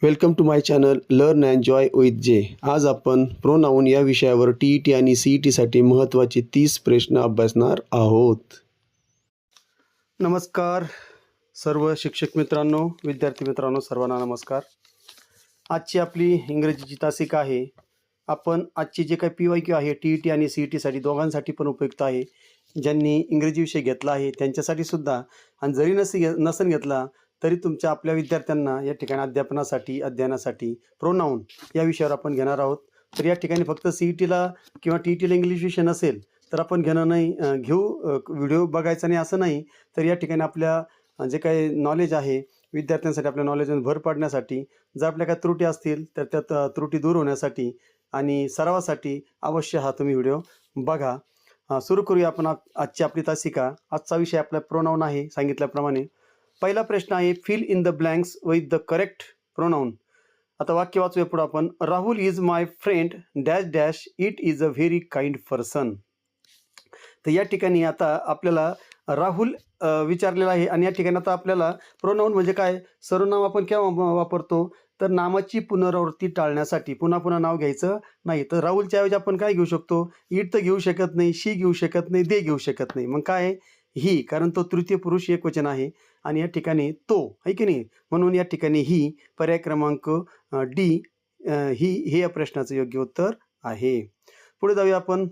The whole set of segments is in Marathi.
Welcome to my channel learn and joy with J. आज आपण प्रोनाऊन या विषयावर TET आणि CETसाठी महत्त्वाचे 30 प्रश्न अभ्यासणार आहोत. नमस्कार सर्व शिक्षक मित्रांनो, विद्यार्थी मित्रांनो, सर्वांना नमस्कार. आजची आपली इंग्रजीची तासिका आहे. आपण आजची जे काही PYQ आहे TET आणि CETसाठी दोघांसाठी पण उपयुक्त आहे. ज्यांनी इंग्रजी विषय घेतला आहे त्यांच्यासाठी सुद्धा, आणि जरी नसन घेतला तरी तुमच्या आपल्या विद्यार्थ्यांना या ठिकाणी अध्ययनासाठी प्रोनाऊन या विषयावर आपण घेणार आहोत. तर या ठिकाणी फक्त CETला किंवा TETला इंग्लिश विषय नसेल तर आपण व्हिडिओ बघायचा नाही असं नाही. तर या ठिकाणी आपल्या जे काही नॉलेज आहे विद्यार्थ्यांसाठी, आपल्या नॉलेजमध्ये भर पाडण्यासाठी, जर आपल्या काही त्रुटी असतील तर त्या त्रुटी दूर होण्यासाठी आणि सरावासाठी अवश्य हा तुम्ही व्हिडिओ बघा. सुरू करूया आपण आजची आपली तासिका. आजचा विषय आपला प्रोनाऊन आहे सांगितल्याप्रमाणे. पहिला प्रश्न आहे, fill in the blanks with the correct pronoun. आता वाक्य वाचूया पुढे आपण. Rahul is my friend dash dash it is a very kind person. तर या ठिकाणी आता आपल्याला राहुल विचारलेला आहे आणि या ठिकाणी आता आपल्याला प्रोनाऊन म्हणजे काय, सर्वनाम आपण केव्हा वापरतो तर नामाची पुनरावृत्ती टाळण्यासाठी, पुन्हा पुन्हा नाव घ्यायचं नाही. तर राहुलच्या ऐवजी आपण काय घेऊ शकतो, इट तर घेऊ शकत नाही, शी घेऊ शकत नाही, दे घेऊ शकत नाही. मग काय ही, कारण तो तृतीय पुरुष एकवचन आहे आणि या ठिकाणी तो आहे की नाही, म्हणून या ठिकाणी ही पर्याय क्रमांक डी ही हे या प्रश्नाचं योग्य उत्तर आहे. पुढे जाऊया आपण.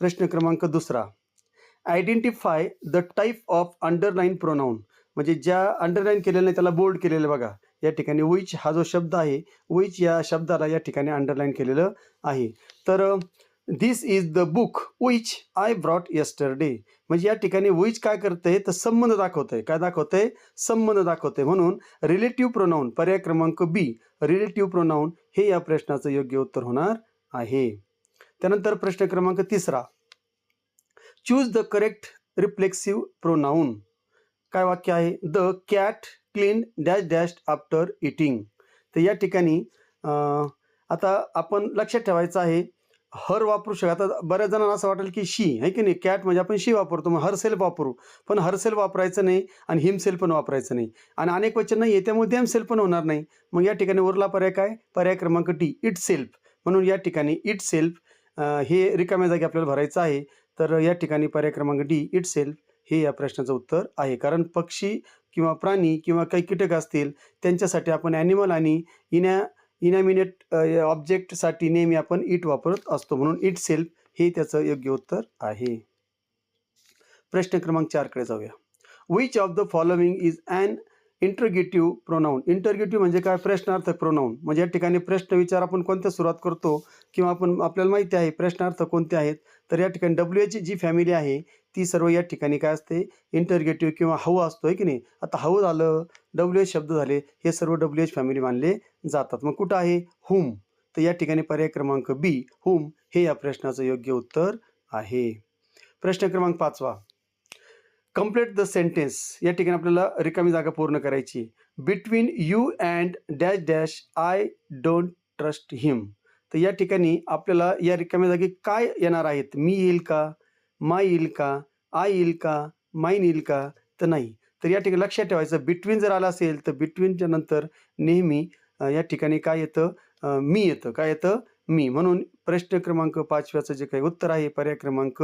प्रश्न क्रमांक दुसरा, identify the type of underline pronoun. म्हणजे ज्या अंडरलाईन केलेलं नाही त्याला बोल्ड केलेलं बघा. या ठिकाणी विच हा जो शब्द आहे, विच या शब्दाला या ठिकाणी अंडरलाईन केलेलं आहे. तर this is the book which I brought yesterday. म्हणजे या ठिकाणी विच काय करते तर संबंध दाखवतंय. काय दाखवतंय? संबंध दाखवतंय. म्हणून रिलेटिव्ह प्रोनाऊन पर्याय क्रमांक बी, रिलेटिव्ह प्रोनाऊन हे या प्रश्नाचं योग्य उत्तर होणार आहे. त्यानंतर प्रश्न क्रमांक तिसरा, choose the correct reflexive pronoun. काय वाक्य आहे? The cat clean dash dash after eating. तर या ठिकाणी आता आपण लक्षात ठेवायचं आहे, हर वापरू शकतो. आता बऱ्याच जणांना असं वाटेल की शी आहे की नाही, कॅट म्हणजे आपण शी वापरतो, मग हर सेल्फ वापरू. पण हर सेल्फ वापरायचं नाही आणि हिमसेल्फ पण वापरायचं नाही, आणि अनेक वचन नाही आहे त्यामुळे देम सेल्फ पण होणार नाही. मग या ठिकाणी उरला पर्याय काय? पर्याय क्रमांक डी, इट सेल्फ. म्हणून या ठिकाणी इट सेल्फ हे रिकाम्या जागी आपल्याला भरायचं आहे. तर या ठिकाणी पर्याय क्रमांक डी, इट सेल्फ हे या प्रश्नाचं उत्तर आहे. कारण पक्षी किंवा प्राणी किंवा काही कीटक असतील त्यांच्यासाठी आपण ॲनिमल आणि इनॅमिनेट ऑब्जेक्टसाठी नेहमी आपण इट वापरत असतो, म्हणून इट सेल्फ हे त्याचं योग्य उत्तर आहे. प्रश्न क्रमांक 4 कडे जाऊया. Which of the following is an interrogative pronoun. Interrogative म्हणजे काय? प्रश्नार्थक प्रोनाऊन. म्हणजे या ठिकाणी प्रश्न विचार आपण कोणत्या सुरुवात करतो किंवा आपल्याला माहिती आहे प्रश्नार्थ कोणते आहेत. तर या ठिकाणी WH जी फॅमिली आहे ती सर्व या ठिकाणी काय असते? इंटरगेटिव्ह किंवा हवं असतो आहे की नाही. आता हवं झालं, WH शब्द झाले, हे सर्व WH फॅमिली मानले जातात. मग कुठं आहे? हुम. तर या ठिकाणी पर्याय क्रमांक बी, हुम हे या प्रश्नाचं योग्य उत्तर आहे. प्रश्न क्रमांक 5वा, कम्प्लीट द सेंटेन्स. या ठिकाणी आपल्याला रिकामी जागा पूर्ण करायची. Between you and dash dash I don't trust him. तर या ठिकाणी आपल्याला या रिकाम्या जागी काय येणार आहेत? मी येईल का, माय येईल का, आय येईल का, माईन येईल का? तर नाही. तर या ठिकाणी लक्षात ठेवायचं, बिटवीन जर आलं असेल तर बिटवीनच्या नंतर नेहमी या ठिकाणी काय येतं? मी येतं. काय येतं? मी. म्हणून प्रश्न क्रमांक 5व्याचं जे काही उत्तर आहे पर्याय क्रमांक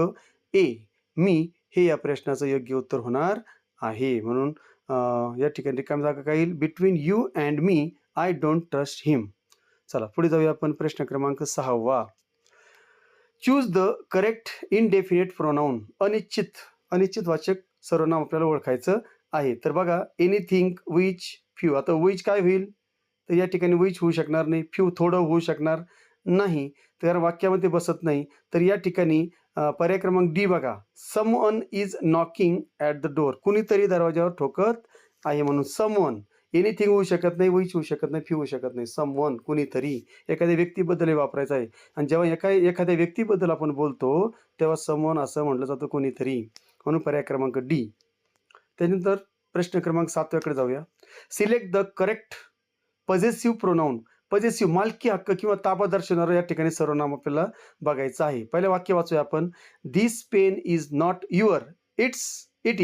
ए, मी हे या प्रश्नाचं योग्य उत्तर होणार आहे. म्हणून या ठिकाणी रिकामी जागा काय येईल? Between you and me I don't trust him. चला पुढे जाऊया आपण. प्रश्न क्रमांक 6वा, choose the correct indefinite pronoun. अनिश्चित वाचक सर्वनाम आपल्याला ओळखायचं आहे. तर बघा, एनिथिंग, विच, फ्यू. आता विच काय होईल? तर या ठिकाणी विच होऊ शकणार नाही, फ्यू थोडं होऊ शकणार नाही, तर वाक्यामध्ये बसत नाही. तर या ठिकाणी पर्याय क्रमांक डी बघा, someone is knocking at the door. कुणीतरी दरवाजावर ठोकत आहे, म्हणून समवन. एनिथिंग होऊ शकत नाही, विच होऊ शकत नाही, फ्यू होऊ शकत नाही. समवन कुणीतरी, एखाद्या व्यक्तीबद्दल वापरायचं आहे. आणि जेव्हा एखाद्या व्यक्तीबद्दल आपण बोलतो तेव्हा समवन असं म्हटलं जातं, कोणीतरी. म्हणून पर्याय क्रमांक डी. त्यानंतर प्रश्न क्रमांक 7व्याकडे जाऊया. Select the correct possessive pronoun. Possessive मालकी हक्क किंवा ताबा दर्शवणारं या ठिकाणी सर्वनाम आपल्याला बघायचं आहे. पहिलं वाक्य वाचूया आपण. This pen is not your, it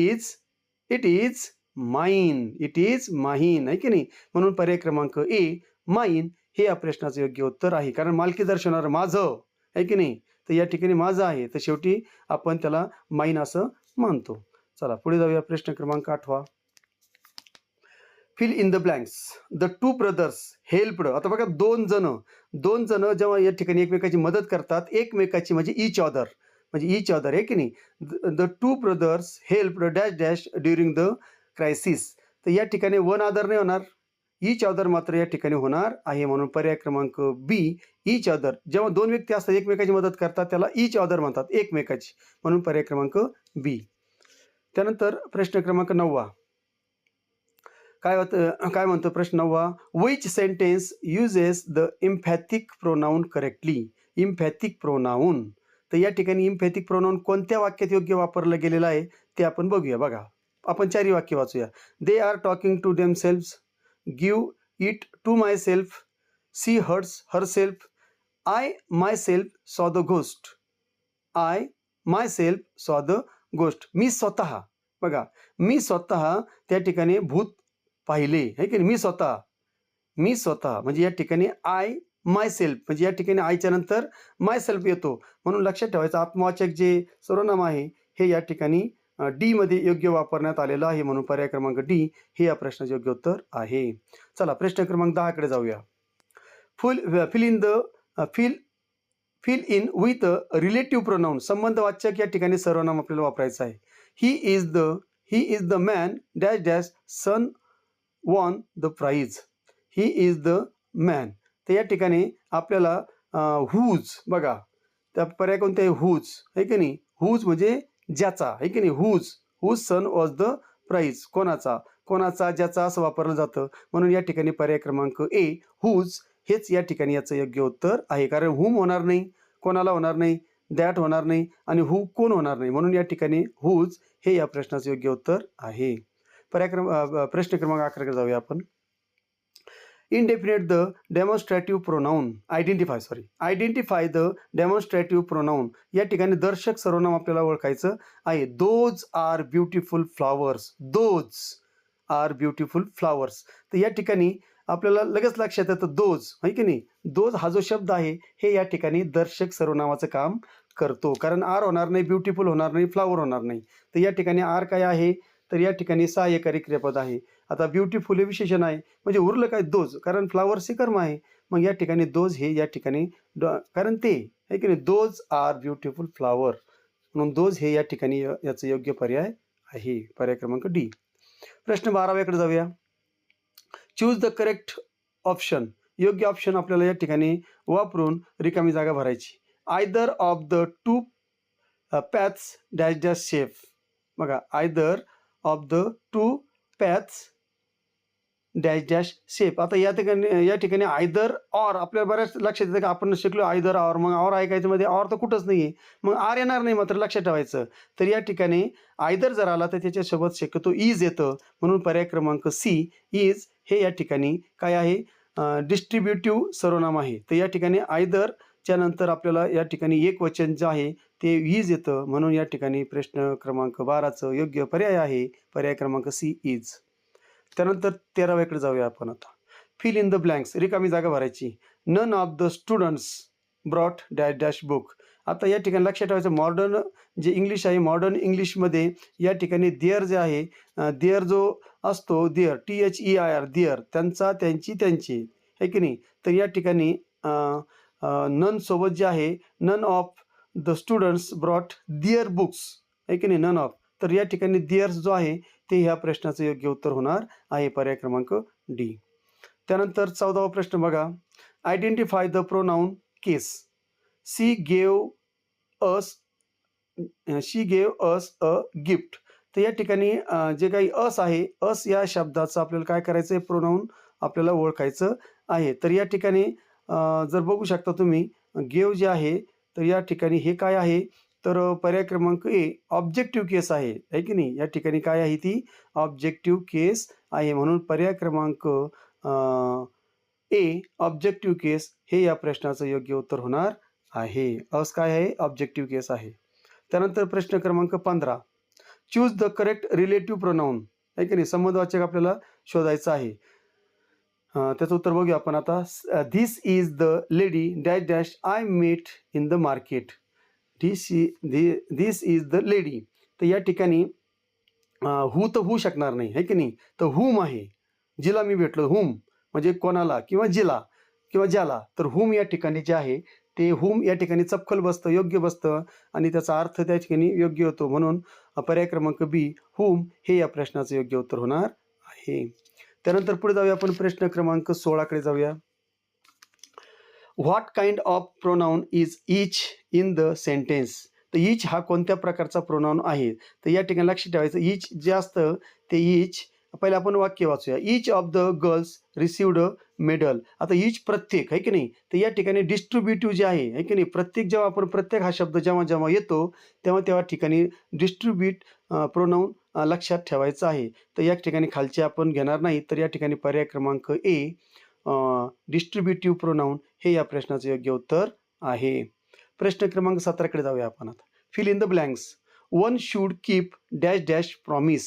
is mine, it is mine, आहे की नाही. म्हणून पर्याय क्रमांक ए माईन हे या प्रश्नाचं योग्य उत्तर आहे. कारण मालकी दर्शवणार माझं, आहे की नाही. तर या ठिकाणी माझं आहे, तर शेवटी आपण त्याला माईन असं म्हणतो. चला पुढे जाऊया. प्रश्न क्रमांक 8. Fill in the blanks. The two brothers helped. आता बघा दोन जण जेव्हा या ठिकाणी एकमेकाची मदत करतात, एकमेकाची म्हणजे इच अदर, म्हणजे इच अदर, आहे की नाही. The two brothers helped dash dash during the crisis. तर या ठिकाणी वन अदर नाही होणार, इच अदर मात्र या ठिकाणी होणार आहे. म्हणून पर्याय क्रमांक बी इच अदर. जेव्हा दोन व्यक्ती असतात एकमेकाची मदत करतात त्याला इच अदर म्हणतात, एकमेकाची. म्हणून पर्याय क्रमांक बी. त्यानंतर प्रश्न क्रमांक 9. काय म्हणतो प्रश्न 9. Which sentence uses the emphatic pronoun correctly. Emphatic pronoun. तर या ठिकाणी इम्पॅथिक प्रोनाऊन कोणत्या वाक्यात योग्य वापरलं गेलेलं आहे ते आपण बघूया. बघा आपण 4 वाक्य वाचूया. They are talking to themselves, give it to myself, she hurts herself, I myself saw the ghost, I myself saw the ghost. मी स्वतः, बघा मी स्वतः त्या ठिकाणी भूत पाहिले, आहे की नाही. मी स्वतः म्हणजे या ठिकाणी आय माय सेल्फ, म्हणजे या ठिकाणी आयच्या नंतर माय सेल्फ येतो. म्हणून लक्षात ठेवायचं आत्मवाचक जे सर्वनाम आहे हे या ठिकाणी डी मध्ये योग्य वापरण्यात आलेलं आहे. म्हणून पर्याय क्रमांक डी हे या प्रश्नाचे योग्य उत्तर आहे. चला प्रश्न क्रमांक 10 कडे जाऊया. Fill in with relative pronoun. संबंधवाचक या ठिकाणी सर्वनाम आपल्याला वापरायचं आहे. He is the man dash dash son won the prize. He is the man. तर या ठिकाणी आपल्याला हुज, बघा त्या पर्याय कोणते आहे, हुज, आहे की नाही. हुज म्हणजे ज्याचा, आहे की नाही. Whose son was the prize. कोणाचा ज्याचा असं वापरलं जातं. म्हणून या ठिकाणी पर्याय क्रमांक ए हुज हेच या ठिकाणी याचं योग्य उत्तर आहे. कारण हुम होणार नाही, कोणाला होणार नाही, दॅट होणार नाही, आणि हु कोण होणार नाही. म्हणून या ठिकाणी हुज हे या प्रश्नाचं योग्य उत्तर आहे. प्रश्न क्रमांक 11 कडे जाऊया आपण. Indefinite the demonstrative pronoun. Identify the demonstrative pronoun. या ठिकाणी दर्शक सर्वनाम आपल्याला ओळखायचं आहे. Those are beautiful flowers. Those are beautiful flowers. तर या ठिकाणी आपल्याला लगेच लक्षात येतं दोज, आहे की नाही. दोज हा जो शब्द आहे हे या ठिकाणी दर्शक सर्वनामाचं काम करतो. कारण आर होणार नाही, ब्युटिफुल होणार नाही, फ्लॉवर होणार नाही. तर या ठिकाणी आर काय आहे, तर या ठिकाणी सहाय्यकारी क्रियापद आहे. आता ब्युटिफुल हे विशेषण आहे, म्हणजे उरलं काय दोज, कारण फ्लॉवर्स हे कर्म आहे. मग या ठिकाणी दोज हे या ठिकाणी कारण ते, आहे की नाही. दोज आर ब्युटिफुल फ्लॉवर, म्हणून दोज हे या ठिकाणी याचं योग्य पर्याय आहे. पर्याय क्रमांक डी. प्रश्न 12 कडे जाऊया. Choose the correct option. योग्य ऑप्शन आपल्याला या ठिकाणी वापरून रिकामी जागा भरायची. Either of the two paths dash dash shape. बघा either of the two paths dash dash shape. आता या ठिकाणी आयदर ऑर आपल्याला बऱ्याच लक्षात येतं की आपण शिकलो आयदर ऑर. मग ऑर आहे का याच्यामध्ये, ऑर तर कुठंच नाही आहे, मग आर येणार नाही, मात्र लक्षात ठेवायचं. तर या ठिकाणी आयदर जर आला तर त्याच्यासोबत शक्यतो इज येतं. म्हणून पर्याय क्रमांक सी इज हे या ठिकाणी काय आहे, डिस्ट्रीब्युटिव्ह सर्वनाम आहे. तर या ठिकाणी आयदरच्या नंतर आपल्याला या ठिकाणी एक वचन जे आहे ते इज येतं. म्हणून या ठिकाणी प्रश्न क्रमांक 12चं योग्य पर्याय आहे पर्याय क्रमांक सी इज. त्यानंतर 13 कडे जाऊया आपण आता. Fill in the blanks. रिकामी जागा भरायची. None of the students brought dash dash book. आता या ठिकाणी लक्षात ठेवायचं मॉडर्न जे इंग्लिश आहे, मॉडर्न इंग्लिशमध्ये या ठिकाणी देअर जे आहे, देअर जो असतो देअर THEIR देअर, त्यांचा त्यांची त्यांची, आहे की नाही. तर या ठिकाणी नन सोबत जे आहे none of the students brought their books, आहे की नाही, नन ऑफ. तर या ठिकाणी देअर्स जो आहे ते ह्या प्रश्नाचं योग्य उत्तर होणार आहे पर्याय क्रमांक डी. त्यानंतर 14वा प्रश्न बघा. Identify the pronoun case. She gave us a gift. तर या ठिकाणी जे काही अस आहे, अस या शब्दाचं आपल्याला काय करायचं आहे, प्रोनाऊन आपल्याला ओळखायचं आहे. तर या ठिकाणी जर बघू शकता तुम्ही गेव जे आहे, तर या ठिकाणी हे काय आहे, तर पर्याय क्रमांक ए ऑब्जेक्टिव्ह केस आहे की नाही. या ठिकाणी काय आहे, ती ऑब्जेक्टिव्ह केस आहे. म्हणून पर्याय क्रमांक ए ऑब्जेक्टिव्ह केस हे या प्रश्नाचं योग्य उत्तर होणार आहे. अस काय आहे, ऑब्जेक्टिव्ह केस आहे. त्यानंतर प्रश्न क्रमांक 15. Choose the correct relative pronoun. आहे की नाही, संबंधवाचक आपल्याला शोधायचं आहे. त्याचं उत्तर बघूया आपण आता. This is the lady dash dash I met in the market. This is the lady. तर या ठिकाणी हू तर होऊ शकणार नाही, आहे की नाही, तर हुम आहे, जिला मी भेटलो. हुम म्हणजे कोणाला किंवा जिला किंवा ज्याला. तर हुम या ठिकाणी जे आहे ते हुम या ठिकाणी चपखल बसतं, योग्य बसतं आणि त्याचा अर्थ त्या ठिकाणी योग्य होतो. म्हणून पर्याय क्रमांक बी हुम हे या प्रश्नाचं योग्य उत्तर होणार आहे. त्यानंतर पुढे जाऊया आपण प्रश्न क्रमांक 16 जाऊया. What kind of pronoun is each in the sentence. तर इच हा कोणत्या प्रकारचा प्रोनाऊन आहे. तर या ठिकाणी लक्ष ठेवायचं, इच जे असतं ते इच. पहिले आपण वाक्य वाचूया. Each of the girls received a medal. आता इच प्रत्येक, आहे की नाही, तर या ठिकाणी डिस्ट्रीब्युटिव्ह जे आहे की नाही, प्रत्येक जेव्हा आपण प्रत्येक हा शब्द जेव्हा येतो तेव्हा ठिकाणी डिस्ट्रीब्यूट प्रोनाऊन लक्षात ठेवायचं आहे. तर या ठिकाणी खालचे आपण घेणार नाही. तर या ठिकाणी पर्याय क्रमांक ए डिस्ट्रीब्युटिव्ह प्रोनाऊन हे या प्रश्नाचं योग्य उत्तर आहे. प्रश्न क्रमांक 17 जाऊया आपण आता. Fill in the blanks. One should keep dash dash promise.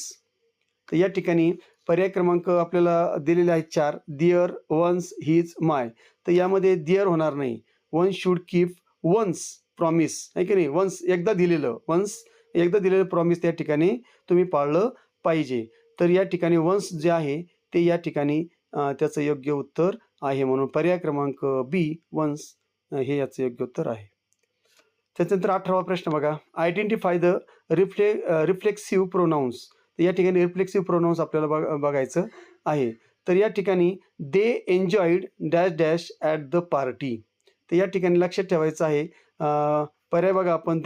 तर या ठिकाणी पर्याय क्रमांक आपल्याला दिलेले आहेत 4. Their, one's, his, my. तर यामध्ये दिअर होणार नाही. One should keep one's promise, आहे की नाही, वन्स एकदा दिलेलं, वन्स एकदा दिलेलं प्रॉमिस त्या ठिकाणी तुम्ही पाळलं पाहिजे. तर या ठिकाणी वन्स जे आहे ते या ठिकाणी त्याचं योग्य उत्तर आहे. म्हणून पर्याय क्रमांक बी वन्स हे याचं योग्य उत्तर आहे. त्याच्यानंतर 18वा प्रश्न बघा. Identify the reflexive pronouns. तर या ठिकाणी रिफ्लेक्सिव्ह प्रोनाऊन्स आपल्याला बघायचं आहे. तर या ठिकाणी they enjoyed dash dash at the party. तर या ठिकाणी लक्षात ठेवायचं आहे. पर्याय बघा आपण.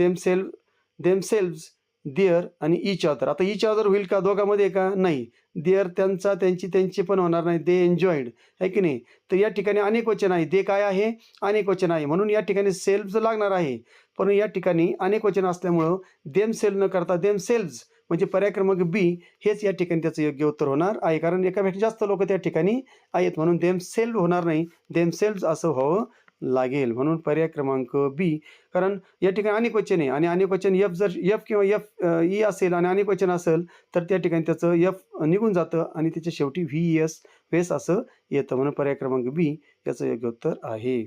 देमसेल्व्स, देअर आणि इच अदर. आता इच अदर होईल का दोघांमध्ये का? नाही. देअर त्यांची पण होणार नाही. दे एन्जॉईड, आहे की नाही. तर या ठिकाणी अनेक वचन आहे. दे काय आहे? अनेक वचन आहे. म्हणून या ठिकाणी सेल्व्स लागणार आहे. पण या ठिकाणी अनेक वचन असल्यामुळं देम सेल्व न करता देम सेल्व्स म्हणजे पर्याय क्रमांक बी हेच या ठिकाणी त्याचं योग्य उत्तर होणार आहे. कारण एकापेक्षा जास्त लोक त्या ठिकाणी आहेत म्हणून देम सेल्व होणार नाही, देम सेल्व्स असं व्हावं लागेल. म्हणून पर्याय क्रमांक बी. कारण या ठिकाणी अनेक वचन आहे आणि अनेक वचन जर एफ किंवा एफ ई असेल आणि अनेक वचन असेल तर त्या ठिकाणी त्याचं एफ निघून जातं आणि त्याच्या शेवटी व्ही एस वेस असं येतं. म्हणून पर्याय क्रमांक बी याचं योग्य उत्तर आहे.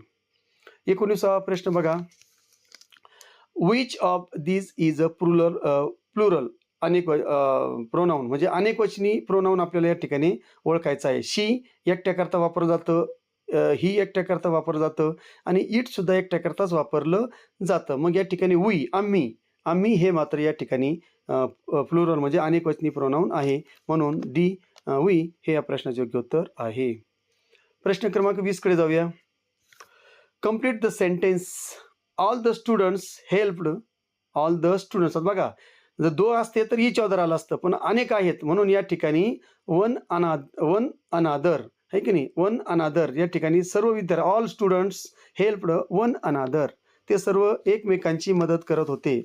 19वा प्रश्न बघा. Which of this is a plural अनेक प्रोनाऊन म्हणजे अनेक वचनी प्रोनाऊन आपल्याला या ठिकाणी ओळखायचं आहे. शी एकट्याकरता वापरलं जातं, ही एकट्याकरता वापरलं जातं आणि इट सुद्धा एकट्याकरताच वापरलं जातं. मग या ठिकाणी वी आम्ही हे मात्र या ठिकाणी प्लुरल म्हणजे अनेक वचनी प्रोनाऊन आहे. म्हणून डी वी हे या प्रश्नाचे योग्य उत्तर आहे. प्रश्न क्रमांक 20 जाऊया. Complete the sentence. All the students helped. All the students बघा, जर दो असते तर इच अदर आलं असतं, पण अनेक आहेत म्हणून या ठिकाणी वन अनादर, आहे की नाही, वन अनादर. या ठिकाणी सर्व विद्यार्थी all students helped one another. ते सर्व एकमेकांची मदत करत होते.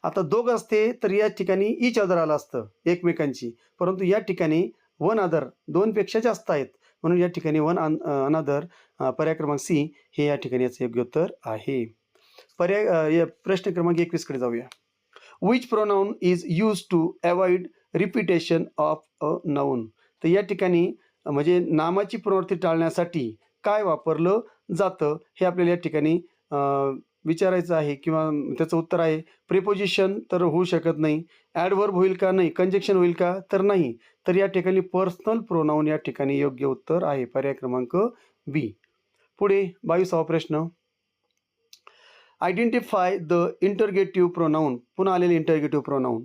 आता दोघं असते तर या ठिकाणी इच अदर आलं असतं एकमेकांची, परंतु या ठिकाणी वन अदर दोनपेक्षा जास्त आहेत म्हणून या ठिकाणी वन अनादर पर्याय क्रमांक सी हे या ठिकाणी याचं योग्य उत्तर आहे. प्रश्न क्रमांक 21 जाऊया. Which pronoun is use to avoid repetition of a noun. तर या ठिकाणी म्हणजे नामाची पुनरावृत्ती टाळण्यासाठी काय वापरलं जातं हे आपल्याला या ठिकाणी विचारायचं आहे किंवा त्याचं उत्तर आहे प्रिपोजिशन तर होऊ शकत नाही. ॲडव्हर्ब होईल का? नाही. कंजक्शन होईल का? तर नाही. तर या ठिकाणी पर्सनल प्रोनाऊन या ठिकाणी योग्य उत्तर आहे. पर्याय क्रमांक बी. पुढे 22वा प्रश्न. Identify the interrogative pronoun. पुन्हा आलेले interrogative pronoun.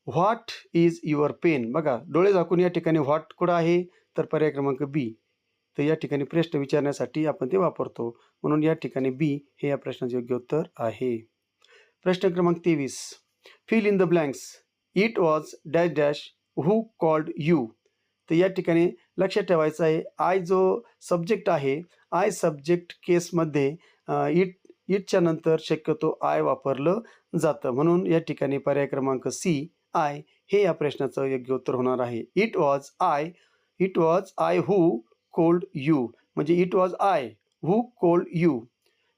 What is your pen. बघा डोळे झाकून या ठिकाणी व्हॉट कुठं आहे तर पर्याय क्रमांक बी. तर या ठिकाणी प्रश्न विचारण्यासाठी आपण ते वापरतो म्हणून या ठिकाणी बी हे या प्रश्नाचे योग्य उत्तर आहे. प्रश्न क्रमांक 23. Fill in the blanks. It was dash dash who called you. तर या ठिकाणी लक्षात ठेवायचं आहे आय जो सब्जेक्ट आहे, आय सब्जेक्ट केसमध्ये इटच्या नंतर शक्यतो आय वापरलं जातं म्हणून या ठिकाणी पर्याय क्रमांक सी आय हे या प्रश्नाचं योग्य उत्तर होणार आहे. It was I who called you म्हणजे it was I who called you.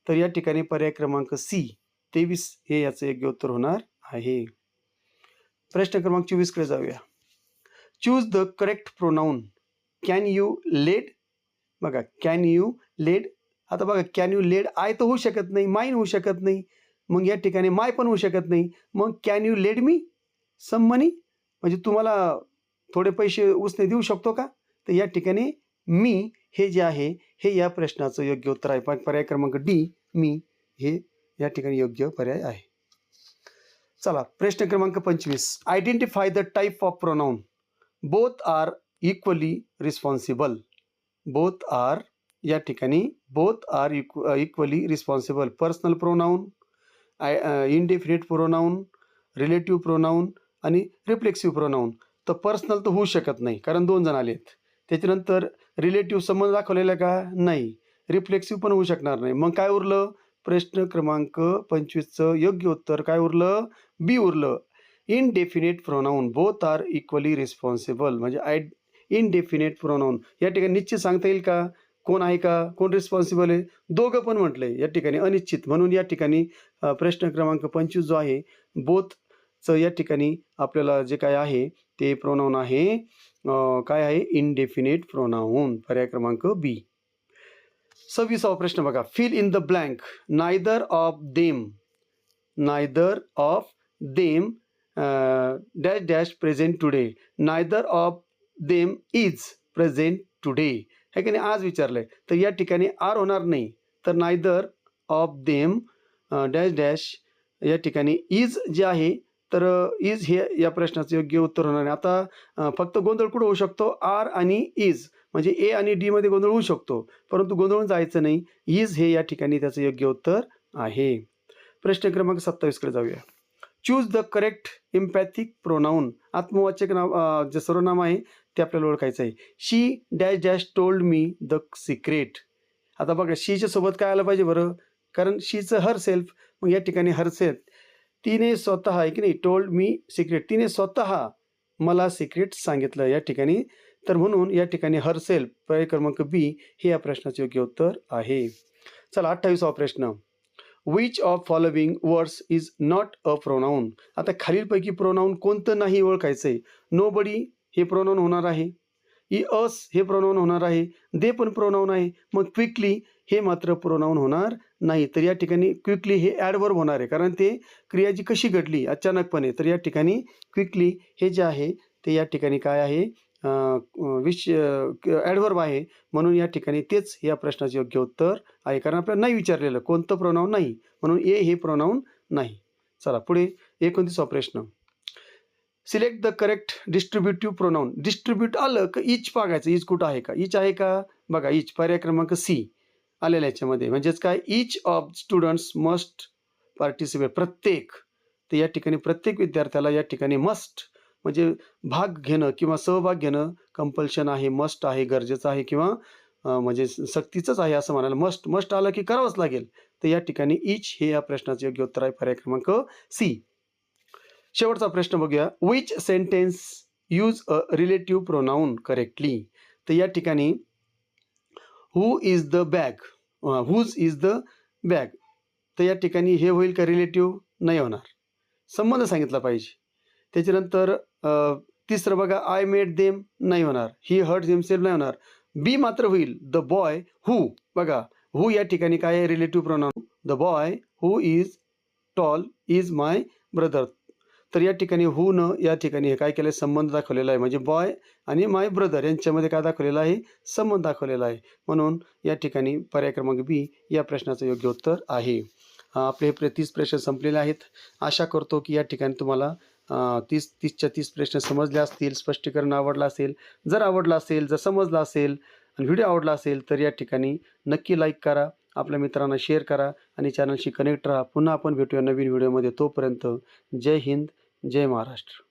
तर या ठिकाणी पर्याय क्रमांक सी 23 हे याचं योग्य उत्तर होणार आहे. प्रश्न क्रमांक 24 जाऊया. Choose the correct pronoun. Can you lend. बघा कॅन यू लेड. आता बघा कॅन यू लेड आय तर होऊ शकत नाही, माईन होऊ शकत नाही. मग या ठिकाणी माय पण होऊ शकत नाही. मग can you lend me some money, म्हणजे तुम्हाला थोडे पैसे उसने देऊ शकतो का. तर या ठिकाणी मी हे जे आहे हे या प्रश्नाचं योग्य उत्तर आहे. पर्याय क्रमांक डी मी हे या ठिकाणी योग्य पर्याय आहे. चला प्रश्न क्रमांक 25. Identify the type of pronoun. Both are equally responsible. Both are या ठिकाणी both are equally responsible. Personal pronoun, indefinite pronoun, relative pronoun आणि रिफ्लेक्सिव्ह प्रोनाऊन. तर पर्सनल तर होऊ शकत नाही कारण 2 जण आलेत. त्याच्यानंतर रिलेटिव्ह संबंध दाखवलेला का नाही. रिफ्लेक्सिव्ह पण होऊ शकणार नाही. मग काय उरलं. प्रश्न क्रमांक 25चं योग्य उत्तर काय उरलं. बी उरलं. Indefinite pronoun. Both are equally responsible म्हणजे इनडेफिनिट प्रोनाऊन. या ठिकाणी निश्चित सांगता येईल का कोण आहे का, कोण रिस्पॉन्सिबल आहे. दोघं पण म्हटलंय या ठिकाणी अनिश्चित. म्हणून या ठिकाणी प्रश्न क्रमांक 25 जो आहे बोथचं या ठिकाणी आपल्याला जे काय आहे ते प्रोनाऊन आहे काय आहे इनडेफिनिट प्रोनाऊन. पर्याय क्रमांक बी. 26वा प्रश्न बघा. Fill in the blank. Neither of them. Neither of them dash dash present today. Neither of them is present today. हे की नाही आज विचारलंय तर या ठिकाणी आर होणार नाही. तर neither of them dash dash या ठिकाणी इज जे आहे तर इज हे या प्रश्नाचं योग्य उत्तर होणार आहे. आता फक्त गोंधळ कुठं होऊ शकतो. आर आणि इज म्हणजे ए आणि डी मध्ये गोंधळ होऊ शकतो परंतु गोंधळून जायचं नाही. इज हे या ठिकाणी त्याचं योग्य उत्तर आहे. प्रश्न क्रमांक 27 कडे जाऊया. Choose the correct emphatic pronoun. आत्मवाचक नाव जे सर्वनाम आहे ते आपल्याला ओळखायचं आहे. She dash dash told me the secret. आता बघा शीच्या सोबत काय आलं पाहिजे बरं कारण शीचं हर सेल्फ. मग या ठिकाणी हर सेल्फ तिने स्वतः आहे की नाही. टोल्ड मी सिक्रेट तिने स्वतः मला सिक्रेट सांगितलं या ठिकाणी. तर म्हणून या ठिकाणी हर सेल्फ पर्याय क्रमांक बी हे या प्रश्नाचे योग्य उत्तर आहे. चला 28वा प्रश्न. Which of following words is not a pronoun. आता खालीलपैकी प्रोनाऊन कोणतं नाही ओळखायचंय. नो बडी हे प्रोनाऊन होणार आहे. अस हे प्रोनाऊन होणार आहे. दे पण प्रोनाऊन आहे. मग क्विकली हे मात्र प्रोनाऊन होणार नाही. तर या ठिकाणी क्विकली हे ॲडवर्ब होणार आहे कारण ते क्रिया जी कशी घडली अचानकपणे. तर या ठिकाणी क्विकली हे जे आहे ते या ठिकाणी काय आहे ॲडवर्ब आहे. म्हणून या ठिकाणी तेच या प्रश्नाचे योग्य उत्तर आहे कारण आपल्याला नाही विचारलेलं कोणतं प्रोनाऊन नाही म्हणून ए हे प्रोनाऊन नाही. चला पुढे 29वा प्रश्न. Select the correct distributive pronoun. Distribute आलं का इच बघायचं. इच कुठं आहे का. इच आहे का बघा. इच पर्याय क्रमांक सी आलेल्या याच्यामध्ये म्हणजेच काय each of students must participate. प्रत्येक. तर या ठिकाणी प्रत्येक विद्यार्थ्याला या ठिकाणी मस्ट म्हणजे भाग घेणं किंवा सहभाग घेणं कंपल्शन आहे. मस्ट आहे गरजेचं आहे किंवा म्हणजे सक्तीचंच आहे असं म्हणायला. मस्ट आलं की करावंच लागेल. तर या ठिकाणी इच हे या प्रश्नाचं योग्य उत्तर आहे. पर्याय क्रमांक सी. शेवटचा प्रश्न बघूया. Which sentence use a relative pronoun correctly. तर या ठिकाणी who is the bag. Whose is the bag. तर या ठिकाणी हे होईल का रिलेटिव्ह नाही होणार. संबंध सांगितला पाहिजे. त्याच्यानंतर तिसरं बघा आय मेड देम नाही होणार. ही हर्ट हिमसेल्फ नाही होणार. बी मात्र होईल. The boy who. बघा हू या ठिकाणी काय आहे relative pronoun. The boy who is tall is my brother. तर या ठिकाणी हू न या ठिकाणी हे काय केलं संबंध दाखवलेला आहे म्हणजे बॉय आणि माय ब्रदर यांच्यामध्ये काय दाखवलेला आहे संबंध दाखवलेला आहे. म्हणून या ठिकाणी पर्याय क्रमांक बी या प्रश्नाचं योग्य उत्तर आहे. आपले 30 प्रश्न संपलेले आहेत. आशा करतो की या ठिकाणी तुम्हाला 30च्या 30 प्रश्न समजले असतील. स्पष्टीकरण आवडलं असेल. जर आवडलं असेल जर समजलं असेल आणि व्हिडिओ आवडला असेल तर या ठिकाणी नक्की लाईक करा. आपल्या मित्रांना शेअर करा आणि चॅनलशी कनेक्ट राहा. पुन्हा आपण भेटूया नवीन व्हिडिओमध्ये. तोपर्यंत जय हिंद जय महाराष्ट्र.